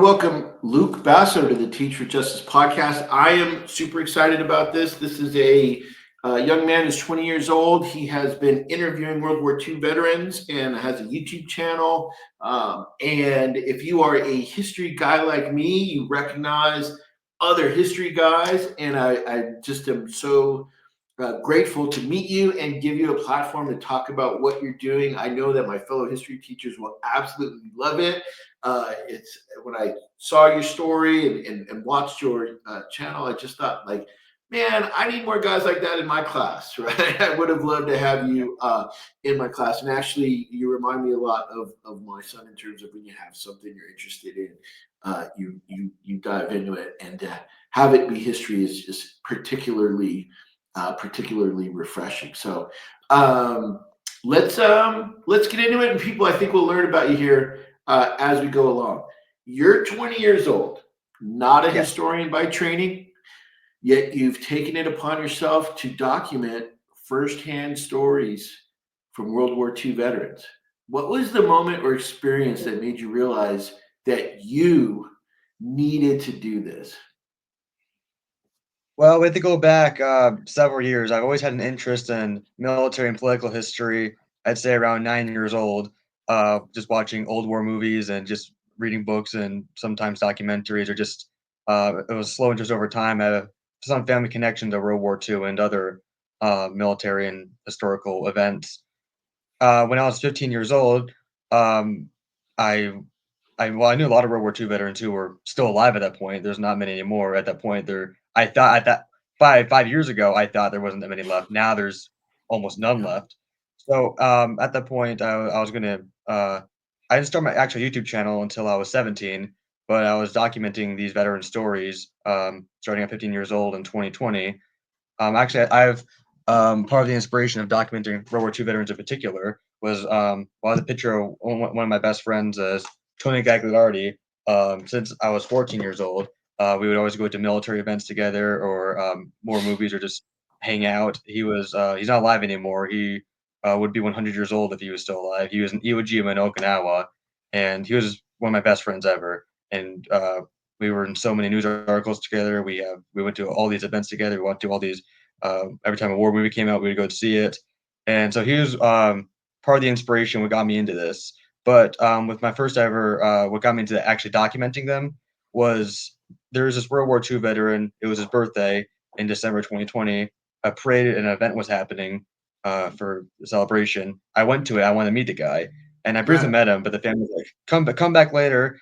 welcome Luke Basso to the Teach for Justice podcast. I am super excited about this. This is a young man who's 20 years old. He has been interviewing World War II veterans and has a YouTube channel. And if you are a history guy like me, you recognize other history guys. And I just am so grateful to meet you and give you a platform to talk about what you're doing. I know that my fellow history teachers will absolutely love it. It's when I saw your story and watched your channel, I just thought, like, man, I need more guys like that in my class, right? I would have loved to have you in my class. And actually, you remind me a lot of my son in terms of when you have something you're interested in, you dive into it, and have it be history is just particularly refreshing. So let's get into it, and people, I think, will learn about you here as we go along. You're 20 years old, not a historian by training, yet you've taken it upon yourself to document firsthand stories from World War II veterans. What was the moment or experience that made you realize that you needed to do this? Well, we have to go back several years. I've always had an interest in military and political history. I'd say around 9 years old, just watching old war movies and just reading books and sometimes documentaries, or just it was slow interest over time. I had some family connection to World War II and other military and historical events. When I was 15 years old, um, I I knew a lot of World War II veterans who were still alive at that point. There's not many anymore at that point. I thought at that 5 years ago, I thought there wasn't that many left. Now there's almost none Yeah. left. So at that point, I was gonna. I didn't start my actual YouTube channel until I was 17, but I was documenting these veteran stories starting at 15 years old in 2020. Actually, I've part of the inspiration of documenting World War II veterans in particular was well, the picture of one of my best friends, Tony Gagliardi. Since I was 14 years old, we would always go to military events together, or more movies, or just hang out. He's not alive anymore. He would be 100 years old if he was still alive. He was in Iwo Jima in Okinawa, and he was one of my best friends ever. And we were in so many news articles together. We went to all these events together. We went to all these every time a war movie came out, we would go see it. And so he was part of the inspiration what got me into this. But with my first ever, what got me into actually documenting them was there was this World War II veteran. It was his birthday in December 2020. A parade and an event was happening for the celebration. I went to it. I wanted to meet the guy, and I briefly Right. met him. But the family was like, come back later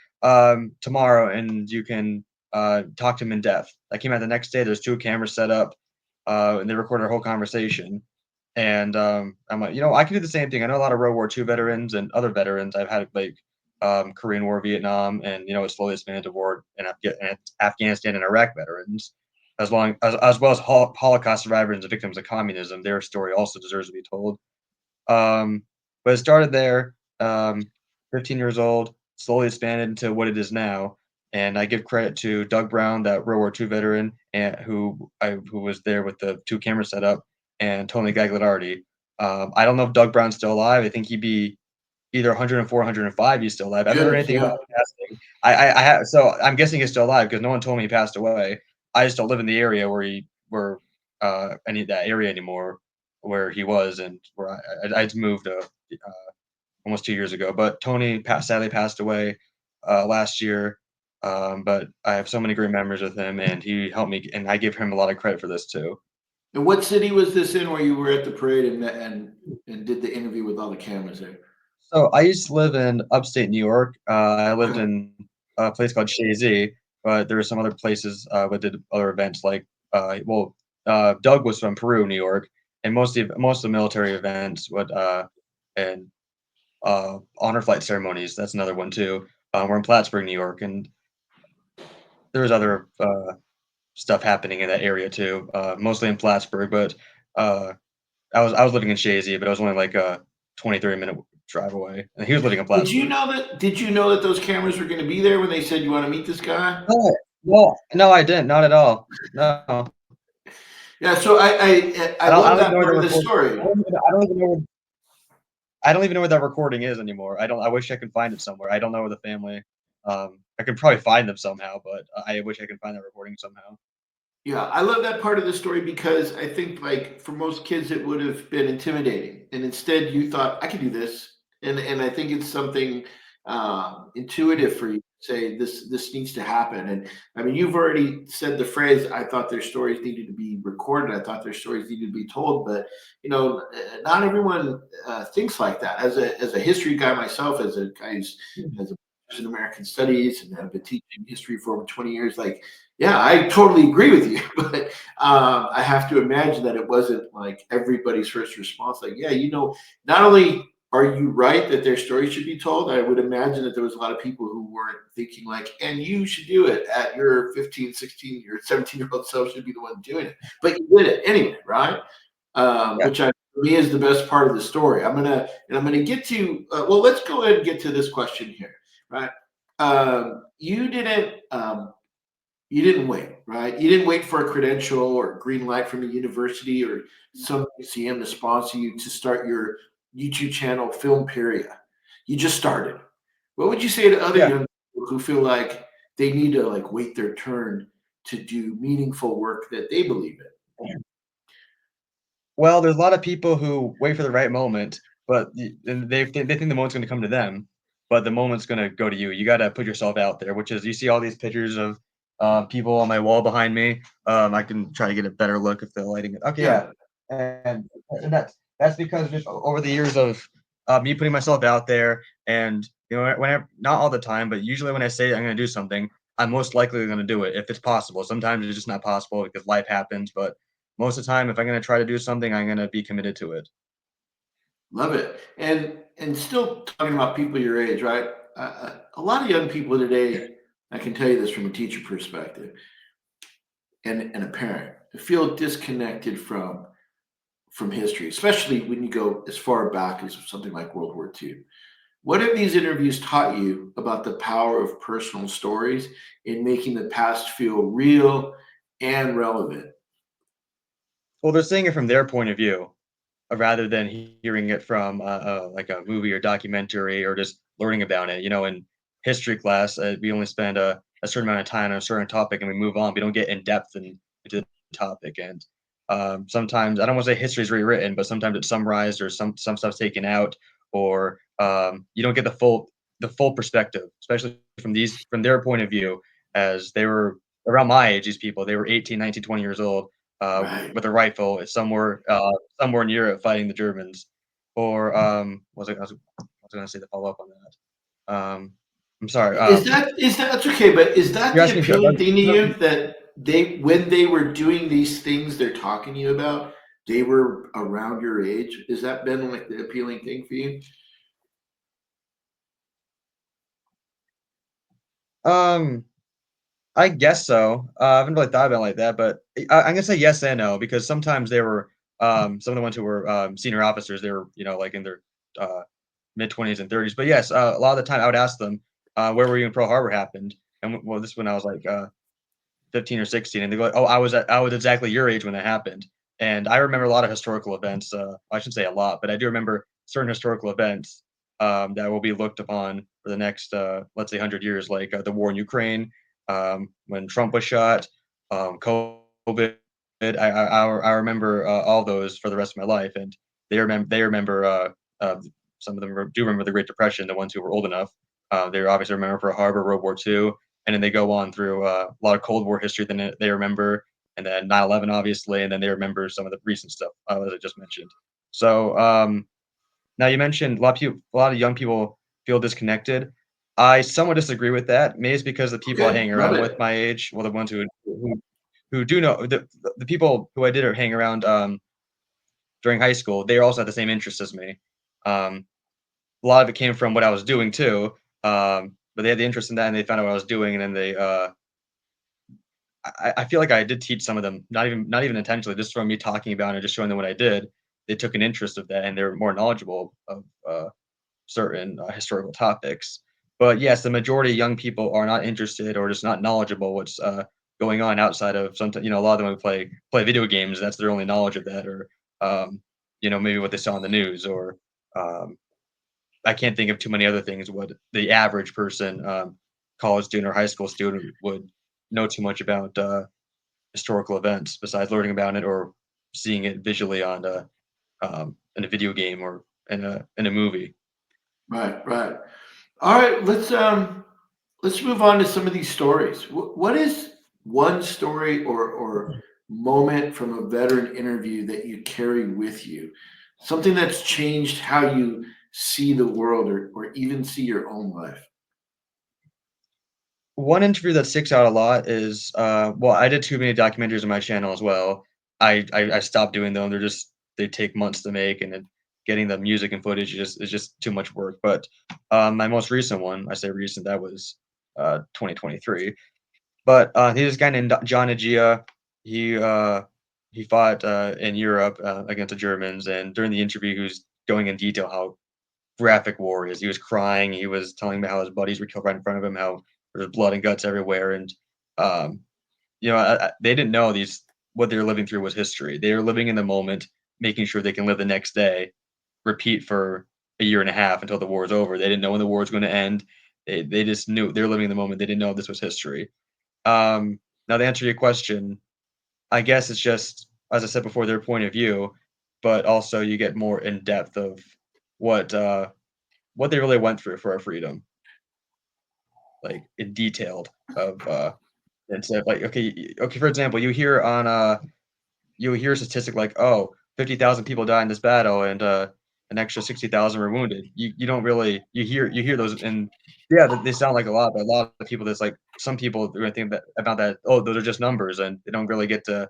tomorrow, and you can talk to him in depth." I came out the next day. There's two cameras set up, and they recorded our whole conversation. And I'm like, I can do the same thing. I know a lot of World War II veterans and other veterans. I've had like Korean War, Vietnam, and it's slowly expanded to war and Afghanistan and Iraq veterans, as well as Holocaust survivors and victims of communism. Their story also deserves to be told. But it started there, 15 years old, slowly expanded into what it is now. And I give credit to Doug Brown, that World War II veteran, and who was there with the two cameras set up, and Tony Gagliardi. I don't know if Doug Brown's still alive. I think he'd be either 104, 105. He's still alive. I haven't heard Yes, anything about yeah. him passing. I have, so I'm guessing he's still alive because no one told me he passed away. I just don't live in the area where any that area anymore where he was, and where I just moved almost 2 years ago. But Tony sadly passed away last year. But I have so many great memories with him, and he helped me, and I give him a lot of credit for this too. And what city was this in where you were at the parade and did the interview with all the cameras there? So I used to live in upstate New York. I lived Okay. in a place called Shazy, but there were some other places we did other events like Doug was from Peru, New York, and most of the military events would and honor flight ceremonies. That's another one too. We're in Plattsburgh, New York, and there's other stuff happening in that area too. Mostly in Plattsburgh, but uh, I was living in Shazy, but I was only like a 20-30 minute drive away, and he was living in Plattsburgh. Did you know that those cameras were going to be there when they said you want to meet this guy? No, no, I didn't. Not at all. No, Yeah. So I I love don't even that know where part the of the record. story. I don't even know. I don't even know where that recording is anymore. I don't. I wish I could find it somewhere. I don't know where the family I can probably find them somehow, but I wish I could find that recording somehow. Yeah, I love that part of the story because I think, like, for most kids, it would have been intimidating, and instead, you thought, "I can do this," and I think it's something intuitive for you to say this needs to happen. And I mean, you've already said the phrase, "I thought their stories needed to be recorded. I thought their stories needed to be told," but not everyone thinks like that. As a history guy myself, as a guy who's as a in American Studies and have been teaching history for over 20 years, like, yeah, I totally agree with you. But I have to imagine that it wasn't like everybody's first response. Like, yeah, not only are you right that their story should be told, I would imagine that there was a lot of people who weren't thinking like, and you should do it at your 15, 16, your 17-year-old self should be the one doing it. But you did it anyway, right? Yeah. Which for me is the best part of the story. I'm gonna get to. Well, let's go ahead and get to this question here, right? You didn't. You didn't wait, right? You didn't wait for a credential or a green light from a university or some museum to sponsor you to start your YouTube channel, Filmperia. You just started. What would you say to other Yeah. young people who feel like they need to like wait their turn to do meaningful work that they believe in? Well, there's a lot of people who wait for the right moment, but and they think the moment's gonna come to them, but the moment's gonna go to you. You gotta put yourself out there, which is you see all these pictures of people on my wall behind me. I can try to get a better look if they're lighting it. Okay, yeah, Yeah, and that's because just over the years of me putting myself out there, and whenever not all the time, but usually when I say I'm gonna do something, I'm most likely gonna do it if it's possible. Sometimes it's just not possible because life happens, but most of the time, if I'm gonna try to do something, I'm gonna be committed to it. love it. And still talking about people your age, right? A lot of young people today, I can tell you this from a teacher perspective and a parent, feel disconnected from history, especially when you go as far back as something like World War II. What have these interviews taught you about the power of personal stories in making the past feel real and relevant? Well, they're seeing it from their point of view, rather than hearing it from like a movie or documentary or just learning about it. In history class, we only spend a certain amount of time on a certain topic and we move on. We don't get in depth into the topic. And sometimes I don't want to say history is rewritten, but sometimes it's summarized or some stuff's taken out, or you don't get the full perspective, especially from their point of view, as they were around my age. These people, they were 18, 19, 20 years old Right. with a rifle somewhere in Europe fighting the Germans. Or I was gonna say the follow up on that. I'm sorry. Is that that's okay, but is that You're the asking if appealing thing to you that they when they were doing these things they're talking to you about, they were around your age? Has that been like the appealing thing for you? um I guess so. I haven't really thought about it like that, but I'm gonna say yes and no because sometimes they were some of the ones who were senior officers. They were like in their uh, mid 20s and 30s. But yes, a lot of the time I would ask them, where were you when Pearl Harbor happened? And well, this when I was like 15 or 16, and they go, like, "Oh, I was exactly your age when that happened." And I remember a lot of historical events. I shouldn't say a lot, but I do remember certain historical events that will be looked upon for the next, let's say, 100 years, like the war in Ukraine, when Trump was shot, COVID. I remember all those for the rest of my life, and they remember some of them do remember the Great Depression. The ones who were old enough, they obviously remember Pearl Harbor, World War II, and then they go on through a lot of Cold War history. Then they remember, and then 9/11, obviously, and then they remember some of the recent stuff that I just mentioned. So now you mentioned a lot of young people feel disconnected. I somewhat disagree with that. Maybe it's because the people I Okay, hang love around with it. my age, well, the ones who do know the people who I did hang around during high school, they also had the same interests as me. Um, a lot of it came from what I was doing too. But they had the interest in that, and they found out what I was doing, and then I feel like I did teach some of them, not even intentionally, just from me talking about it, just showing them what I did. They took an interest of that, and they were more knowledgeable of certain historical topics. But yes, the majority of young people are not interested or just not knowledgeable what's going on outside of sometimes. A lot of them would play video games. That's their only knowledge of that, or maybe what they saw on the news, or um, I can't think of too many other things what the average person college student or high school student would know too much about historical events besides learning about it or seeing it visually on in a video game or in a movie. Right, right. All right, let's move on to some of these stories. What is one story or moment from a veteran interview that you carry with you? Something that's changed how you see the world or even see your own life. One interview that sticks out a lot is well, I did too many documentaries on my channel as well. I stopped doing them. They take months to make, and then getting the music and footage is just too much work. But my most recent one, I say recent, that was 2023. But he's this guy named John Agia. He uh, he fought in Europe against the Germans, and during the interview, he was going in detail how graphic war is. He was crying. He was telling me how his buddies were killed right in front of him, how there was blood and guts everywhere, and um, they didn't know these what they were living through was history. They were living in the moment, making sure they can live the next day, repeat for a year and a half until the war is over. They didn't know when the war was going to end. They just knew they were living in the moment. They didn't know this was history. Now to answer your question, I guess it's just as I said before, their point of view, but also you get more in depth of what uh, what they really went through for our freedom, like in detailed of instead of like okay, for example, you hear a statistic like, oh, 50,000 people died in this battle and an extra 60,000 were wounded. You don't really you hear those and yeah, they sound like a lot, but a lot of people that's like some people are gonna think that about that, oh, those are just numbers and they don't really get to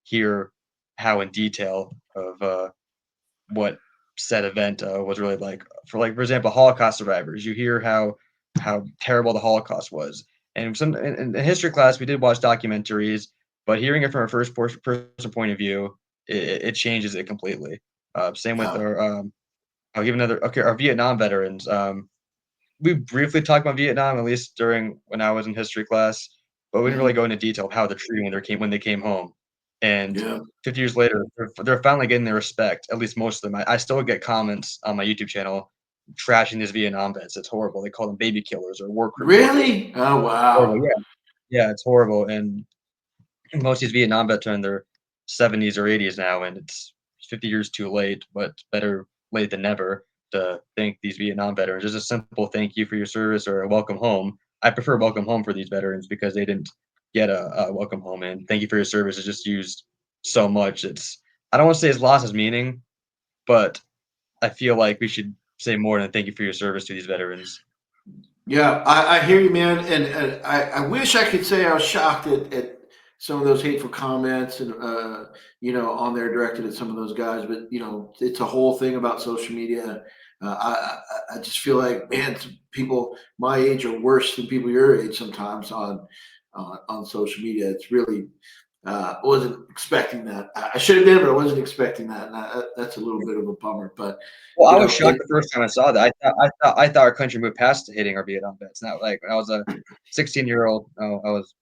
hear how in detail of what said event was really like. For example, Holocaust survivors. You hear how terrible the Holocaust was, and in history class we did watch documentaries, but hearing it from a person point of view, it changes it completely. Same with Yeah. our I'll give another okay our Vietnam veterans. We briefly talked about Vietnam at least during when I was in history class, but we didn't really Mhm. go into detail of how they're treating when they came home. And Yeah. 50 years later, they're finally getting their respect. At least most of them. I still get comments on my YouTube channel trashing these Vietnam vets. It's horrible. They call them baby killers or war criminals. Really? Oh Horrible. wow. Yeah, yeah, it's horrible. And most of these Vietnam vets are in their 70s or 80s now, and it's 50 years too late, but better late than never to thank these Vietnam veterans. Just a simple thank you for your service or a welcome home. I prefer welcome home for these veterans because they didn't get a welcome home, and thank you for your service is just used so much. I don't want to say it's lost its meaning, but I feel like we should say more than thank you for your service to these veterans. Yeah, I hear you, man, and I wish I could say I was shocked at some of those hateful comments and on there directed at some of those guys, but it's a whole thing about social media. I just feel like, man, some people my age are worse than people your age sometimes on social media. It's really wasn't expecting that. I should have been, but I wasn't expecting that, and that's a little bit of a bummer. But Well, I you was know, shocked it the first time I saw that. I thought our country moved past hitting our Vietnam vets. Not like when I was a 16-year-old. Oh, I was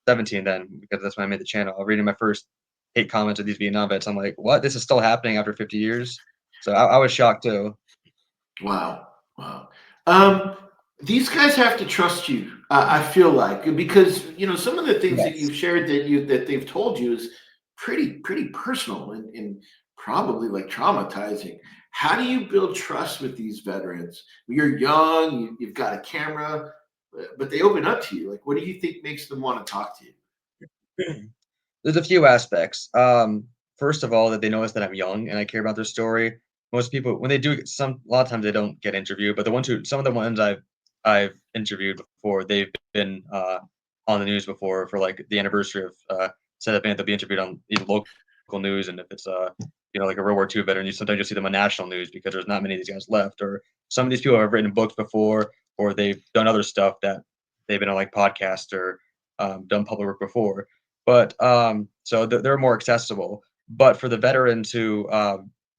17 then because that's when I made the channel. I was reading my first hate comments of these Vietnam vets. I'm like, what? This is still happening after 50 years? So I was shocked too. Wow, wow. Um, these guys have to trust you. I feel like because some of the things that Yes. you've shared that they've told you is pretty personal and probably like traumatizing. How do you build trust with these veterans? You're young, you've got a camera, but they open up to you. Like, what do you think makes them want to talk to you? There's a few aspects. First of all, that they notice that I'm young and I care about their story. Most people, when they do, a lot of times they don't get interviewed, but some of the ones I've interviewed before, they've been on the news before for like the anniversary of said event. They'll be interviewed on either local news, and if it's like a World War II veteran, sometimes you'll see them on national news because there's not many of these guys left. Or some of these people have written books before, or they've done other stuff that they've been on like podcasts or done public work before but so they're more accessible. But for the veterans who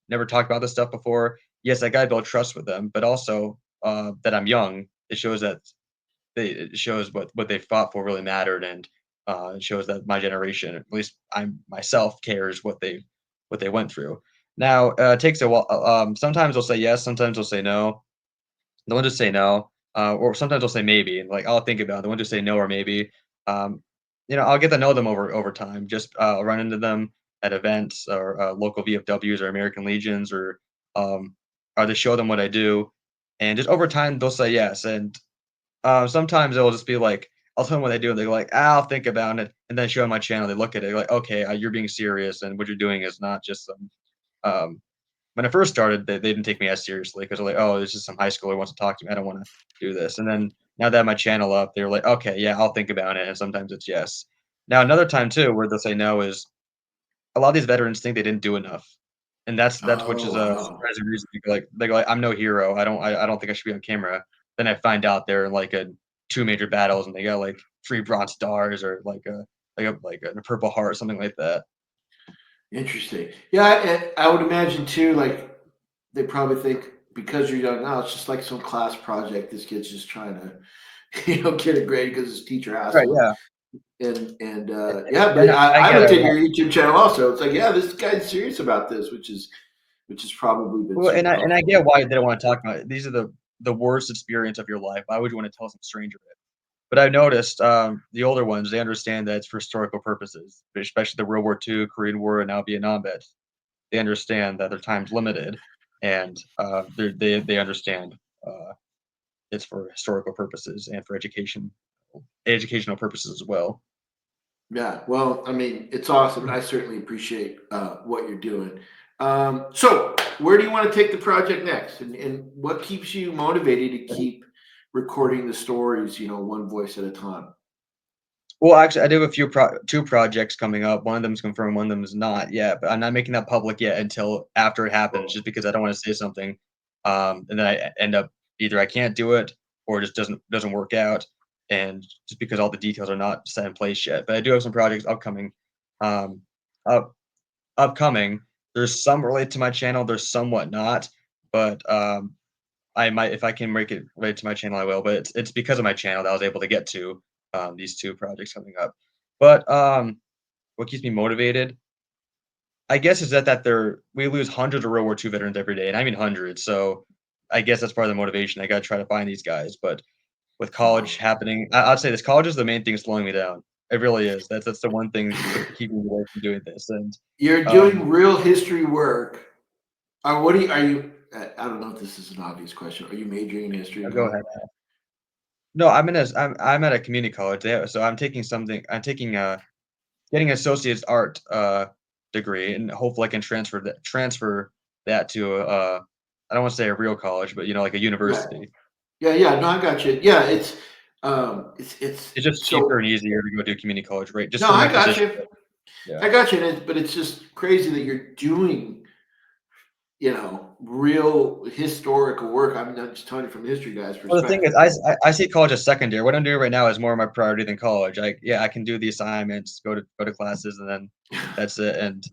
never talked about this stuff before, yes, I got to build trust with them. But also that I'm young, it shows what they fought for really mattered, and it shows that my generation, at least I myself, cares what they went through. Now it takes a while. Sometimes they'll say yes, sometimes they'll say no. They'll just say no. or sometimes they'll say maybe, like I'll think about it. They won't just say no or maybe. Um, I'll get to know them over time. Just run into them at events or local VFWs or American Legions or they show them what I do, and just over time they'll say yes. And sometimes it'll just be like I'll tell them what I do, and they're like, "I'll think about it," and then I show them my channel. They look at it, they're like, "Okay, you're being serious, and what you're doing is not just some." When I first started, they didn't take me as seriously because they're like, "Oh, this is some high schooler who wants to talk to me. I don't want to do this." And then now that I have my channel up, they're like, "Okay, yeah, I'll think about it." And sometimes it's yes. Now another time too where they'll say no is a lot of these veterans think they didn't do enough, and that's which Oh, is a wow. surprising reason. They go like, "I'm no hero. I don't think I should be on camera." Then I find out they're in like a two major battles and they got like 3 bronze stars or like a Purple Heart or something like that. Interesting. Yeah, I would imagine too, like they probably think because you're young now, it's just like some class project. This kid's just trying to, get a grade because his teacher asked Right. him. Yeah. Yeah, And but I I get looked it. at your YouTube channel also. It's like, yeah, this guy's serious about this, which has probably been Well, and super I helpful. get why they don't wanna talk about it. These are the worst experience of your life. Why would you wanna tell some stranger it? But I've noticed, the older ones, they understand that it's for historical purposes, especially the World War II, Korean War, and now Vietnam vets. They understand that their time's limited, and, they understand, uh, it's for historical purposes and for educational purposes as well. Yeah, well, I mean, it's awesome, and I certainly appreciate what you're doing. So, where do you want to take the project next, and what keeps you motivated to keep recording the stories? One voice at a time. Well, actually, I do have a few 2 projects coming up. One of them's confirmed, one of them is not yet, but I'm not making that public yet until after it happens, just because I don't wanna say something, and then I end up either I can't do it or it just doesn't work out, and just because all the details are not set in place yet. But I do have some projects upcoming. Um, up upcoming, there's some related to my channel, there's somewhat not, but, I might if I can make it related to my channel, I will, but it's because of my channel that I was able to get to, these 2 projects coming up. But, what keeps me motivated, I guess, is that we lose hundreds of World War II veterans every day, and I mean hundreds, so I guess that's part of the motivation. I gotta try to find these guys, but with college Wow. happening I'd say this, college is the main thing slowing me down. It really is. That's the one thing keeping me away from doing this, and, You're um doing real history work. What are you? I don't know if this is an obvious question. Are you majoring in history in go college? ahead. No, I'm at a community college, yeah, so I'm taking a getting an associate's art, degree, and hopefully I can transfer that to I don't wanna say a real college, but, like a Right. university. Yeah, yeah. No, I got you. Yeah, it's It's just cheaper and so. easier to go to community college, right? Just No, for my I got position. you. Yeah. I got you. But it's just crazy that you're doing, real historical work. I'm not just telling you from a history guy's Well, the thing is, perspective. I see college as secondary. What I'm doing right now is more my priority than college. I can do the assignments, go to classes, and then that's it, and,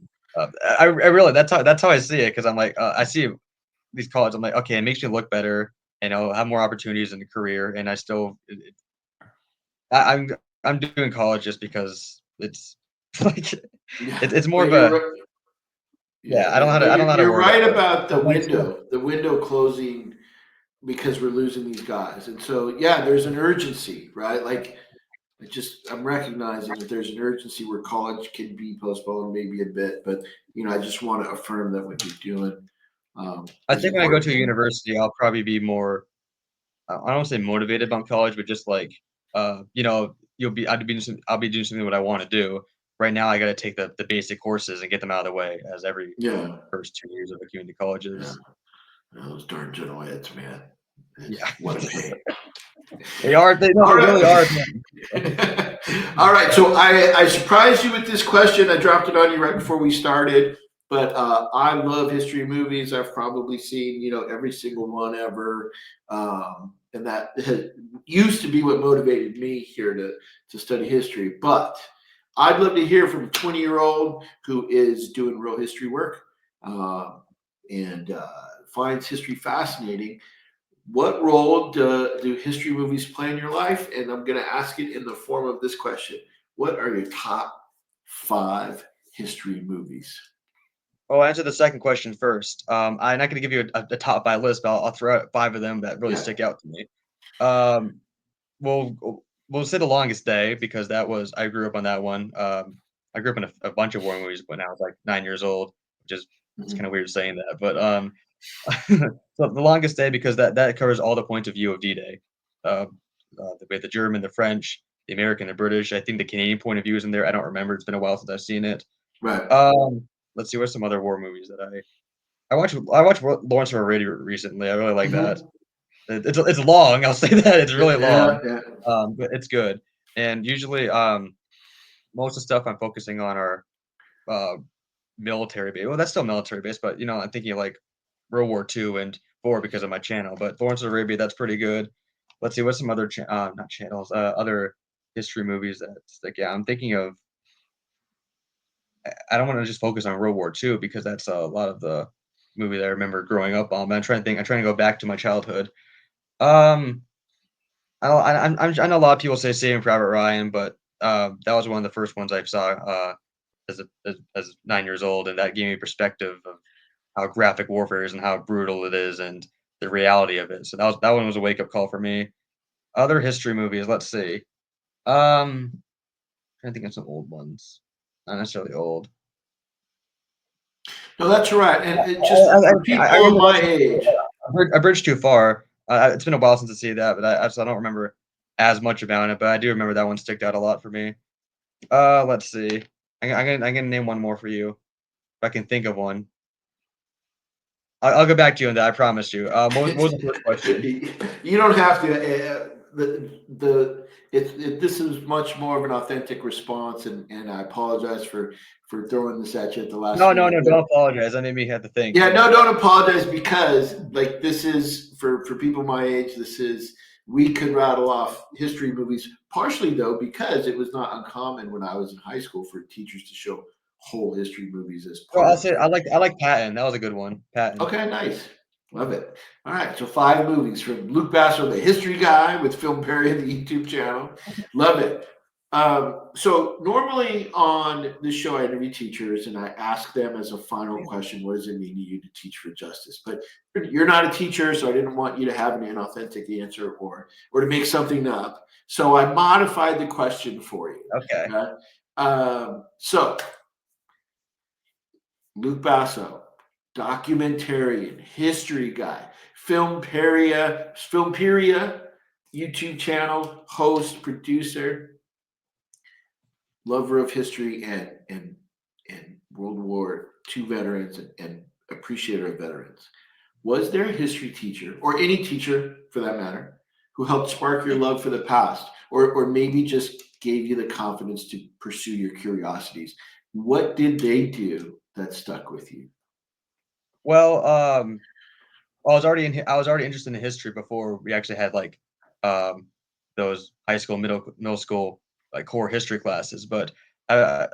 I really that's how I see it because 'cause I'm like, I see these college, I'm like, "Okay, it makes me look better, and I'll have more opportunities in the career," and I still I I'm doing college just because it's like Yeah, it's more but of a yeah, I don't know yeah, how to but I don't know how to you're word it, right but about but my experience. the window closing because we're losing these guys, and so yeah, there's an urgency, right? Like I'm recognizing that there's an urgency where college can be postponed maybe a bit, but I just want to affirm that what you're doing I is think when I go important to a to me. university, I'll probably be more, I don't wanna say motivated about college, but just like, I'll be doing something what I wanna do. Right now, I gotta take the basic courses and get them out of the way as every Yeah, first 2 years of a community yeah. colleges. Those darn general eds, man. It's Yeah. what a pain. They All really are, right. man. All right. So I surprised you with this question. I dropped it on you right before we started. But I love history movies. I've probably seen, every single one ever. And that used to be what motivated me here to study history. But I'd love to hear from a 20-year-old who is doing real history work and finds history fascinating. What role do history movies play in your life? And I'm going to ask it in the form of this question. What are your top 5 history movies? I'll answer the second question first. I'm not gonna give you a top 5 list, but I'll throw out 5 of them that really Yeah. stick out to me. Um, we'll say The Longest Day because I grew up on that one. I grew up in a bunch of war movies when I was like 9 years old, which is it's Mhm. kind of weird saying that, but so The Longest Day because that covers all the points of view of D-Day. Uh, we had the German, the French, the American, the British. I think the Canadian point of view is in there. I don't remember. It's been a while since I've seen it. Right. Let's see, what's some other war movies that I watched Lawrence of Arabia recently. I really like that. Mhm. It's long. I'll say that it's really Yeah, long, yeah. but it's good. And usually, most of the stuff I'm focusing on are uh, military based. Well, that's still military based, but I'm thinking like World War II and IV because of my channel. But Lawrence of Arabia, that's pretty good. Let's see, what's some other not channels, other history movies that's like yeah. I'm thinking of. I don't want to just focus on World War II because that's a lot of the movie that I remember growing up on. But I'm trying to think. I'm trying to go back to my childhood. Um, I know a lot of people say Saving Private Ryan, but that was one of the first ones I saw as 9 years old, and that gave me perspective of how graphic warfare is and how brutal it is and the reality of it. So that one was a wake up call for me. Other history movies, let's see. Trying to think of some old ones, not necessarily old. No, that's right. And it just I, for I people of remember my watching age. A Bridge Too Far. It's been a while since I see that, but so I don't remember as much about it. But I do remember that one sticked out a lot for me. Let's see. I'm gonna name one more for you if I can think of one. I'll go back to you on that. I promise you. What was the first question? You don't have to. This is much more of an authentic response, and I apologize for throwing this at you at the last No, no, minute. no. Don't apologize. That made me have to think. Yeah, no, don't apologize because like this is for people my age. This is we could rattle off history movies partially though because it was not uncommon when I was in high school for teachers to show whole history movies as Well, part I'll of say I like Patton. That was a good one. Patton. Okay, nice. Love it. All right, so 5 movies from Luke Basso, the history guy with Film Perry, the YouTube channel. Love it. So normally on this show, I interview teachers and I ask them as a final question, what does it mean to you to teach for justice? But you're not a teacher, so I didn't want you to have an inauthentic answer or to make something up. So I modified the question for you. Okay. Okay. So Luke Basso, documentarian, history guy, Filmperia, YouTube channel, host, producer, lover of history and World War II veterans and appreciator of veterans. Was there a history teacher, or any teacher for that matter, who helped spark your love for the past, or maybe just gave you the confidence to pursue your curiosities? What did they do that stuck with you? Well, I was already interested in history before we actually had like um, those high school, middle school like core history classes. But uh,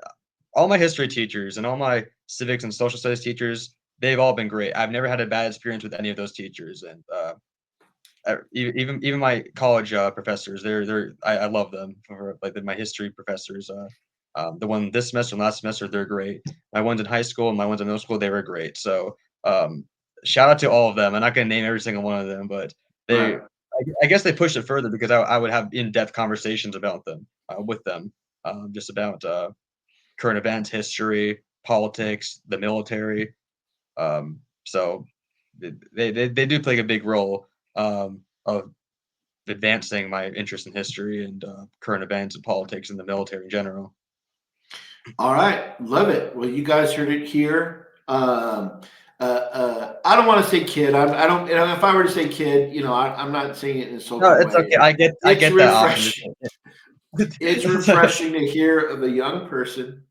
all my history teachers and all my civics and social studies teachers, they've all been great. I've never had a bad experience with any of those teachers, and even my college professors, I love them for like my history professors. The one this semester and last semester, they're great. My ones in high school and my ones in middle school, they were great. So um, shout out to all of them. I'm not gonna name every single one of them, but they, Right. I guess they pushed it further because I would have in-depth conversations about them with them, just about current events, history, politics, the military. So they do play a big role of advancing my interest in history and current events and politics and the military in general. All right, love it. Well, you guys heard it here. I don't want to say kid. I don't. If I were to say kid, I'm not saying it in an No, insulting it's way. okay. I It's get that often. refreshing. It's refreshing to hear of a young person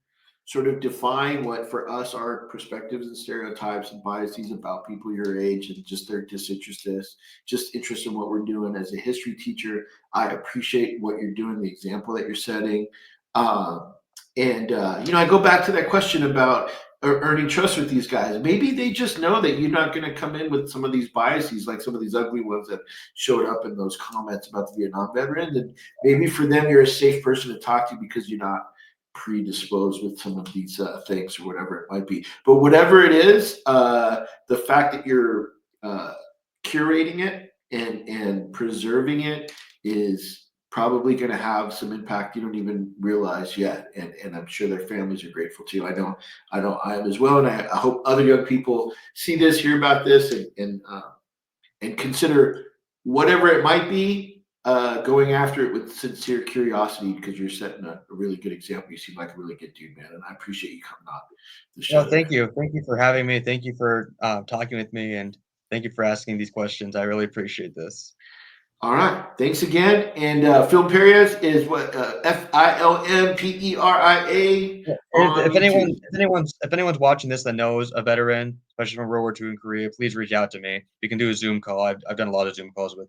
sort of define what for us are perspectives and stereotypes and biases about people your age and just their just interest in what we're doing. As a history teacher, I appreciate what you're doing, the example that you're setting. Um, and I go back to that question about earning trust with these guys. Maybe they just know that you're not going to come in with some of these biases, like some of these ugly ones that showed up in those comments about the Vietnam veteran. And maybe for them, you're a safe person to talk to because you're not predisposed with some of these things or whatever it might be. But whatever it is, the fact that you're uh, curating it and preserving it is probably going to have some impact you don't even realize yet. And I'm sure their families are grateful too. I know I am as well. And I hope other young people see this, hear about this, and consider whatever it might be, going after it with sincere curiosity, because you're setting a really good example. You seem like a really good dude, man. And I appreciate you coming on the show Well, today. thank you. Thank you for having me. Thank you for talking with me, and thank you for asking these questions. I really appreciate this. All right. Thanks again. And Film Perez is what, Filmperia Yeah, on YouTube. if anyone's watching this that knows a veteran, especially from World War II in Korea, please reach out to me. You can do a Zoom call. I've done a lot of Zoom calls with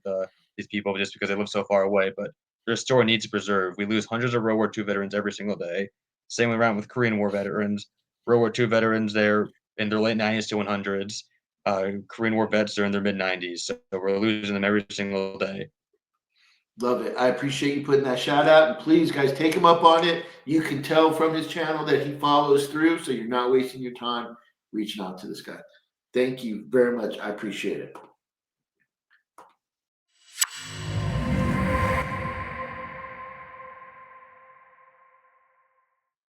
these people just because they live so far away, but their story needs to preserve. We lose hundreds of World War II veterans every single day. Same way around with Korean War veterans. World War II veterans, they're in their late 90s to 100s. Korean War vets are in their mid 90s, so we're losing them every single day. Love it. I appreciate you putting that shout out. And please, guys, take him up on it. You can tell from his channel that he follows through. So you're not wasting your time reaching out to this guy. Thank you very much. I appreciate it.